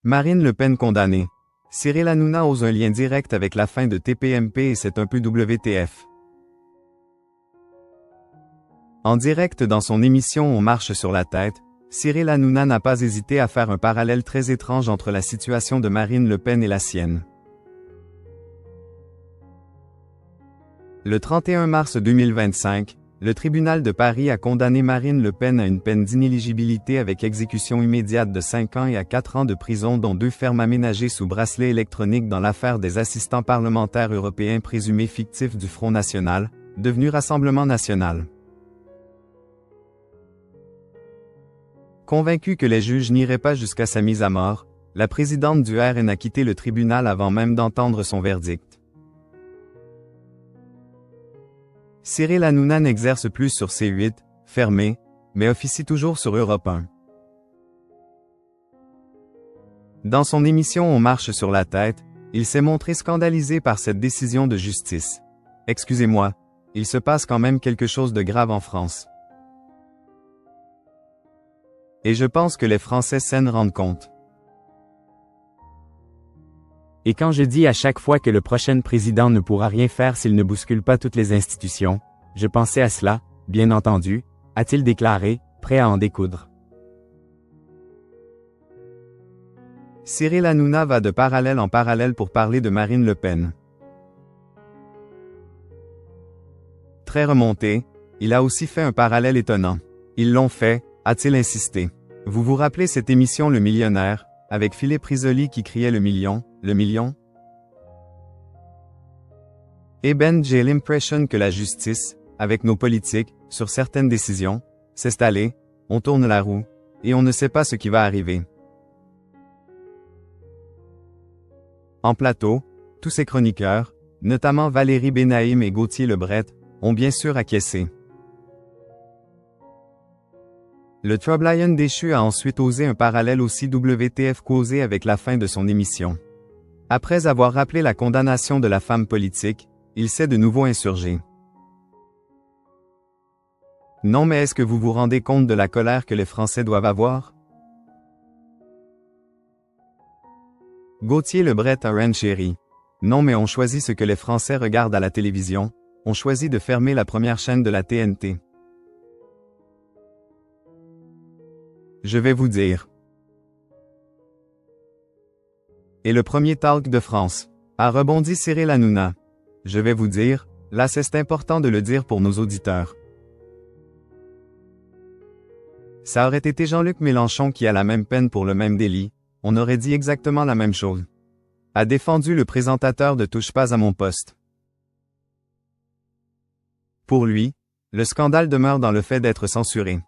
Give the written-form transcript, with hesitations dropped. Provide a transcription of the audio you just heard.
Marine Le Pen condamnée. Cyril Hanouna ose un lien direct avec la fin de TPMP et c'est un peu WTF. En direct dans son émission On marche sur la tête, Cyril Hanouna n'a pas hésité à faire un parallèle très étrange entre la situation de Marine Le Pen et la sienne. Le 31 mars 2025, le tribunal de Paris a condamné Marine Le Pen à une peine d'inéligibilité avec exécution immédiate de 5 ans et à 4 ans de prison dont 2 fermes aménagées sous bracelet électronique dans l'affaire des assistants parlementaires européens présumés fictifs du Front National, devenu Rassemblement National. Convaincue que les juges n'iraient pas jusqu'à sa mise à mort, la présidente du RN a quitté le tribunal avant même d'entendre son verdict. Cyril Hanouna n'exerce plus sur C8, fermé, mais officie toujours sur Europe 1. Dans son émission On marche sur la tête, il s'est montré scandalisé par cette décision de justice. Excusez-moi, il se passe quand même quelque chose de grave en France. Et je pense que les Français s'en rendent compte. Et quand je dis à chaque fois que le prochain président ne pourra rien faire s'il ne bouscule pas toutes les institutions, je pensais à cela, bien entendu, a-t-il déclaré, prêt à en découdre. Cyril Hanouna va de parallèle en parallèle pour parler de Marine Le Pen. Très remonté, il a aussi fait un parallèle étonnant. Ils l'ont fait, a-t-il insisté. Vous vous rappelez cette émission Le Millionnaire, avec Philippe Risoli qui criait le million? Eh ben, j'ai l'impression que la justice, avec nos politiques, sur certaines décisions, s'est installée, on tourne la roue, et on ne sait pas ce qui va arriver. En plateau, tous ces chroniqueurs, notamment Valérie Benaïm et Gauthier Lebret, ont bien sûr acquiescé. Le Troublion déchu a ensuite osé un parallèle aussi WTF causé avec la fin de son émission. Après avoir rappelé la condamnation de la femme politique, il s'est de nouveau insurgé. Non mais est-ce que vous vous rendez compte de la colère que les Français doivent avoir? Gauthier Lebret a renchéri. Non mais on choisit ce que les Français regardent à la télévision, on choisit de fermer la première chaîne de la TNT. Je vais vous dire. Et le premier talk de France, a rebondi Cyril Hanouna. Je vais vous dire, là c'est important de le dire pour nos auditeurs. Ça aurait été Jean-Luc Mélenchon qui a la même peine pour le même délit, on aurait dit exactement la même chose. A défendu le présentateur de Touche pas à mon poste. Pour lui, le scandale demeure dans le fait d'être censuré.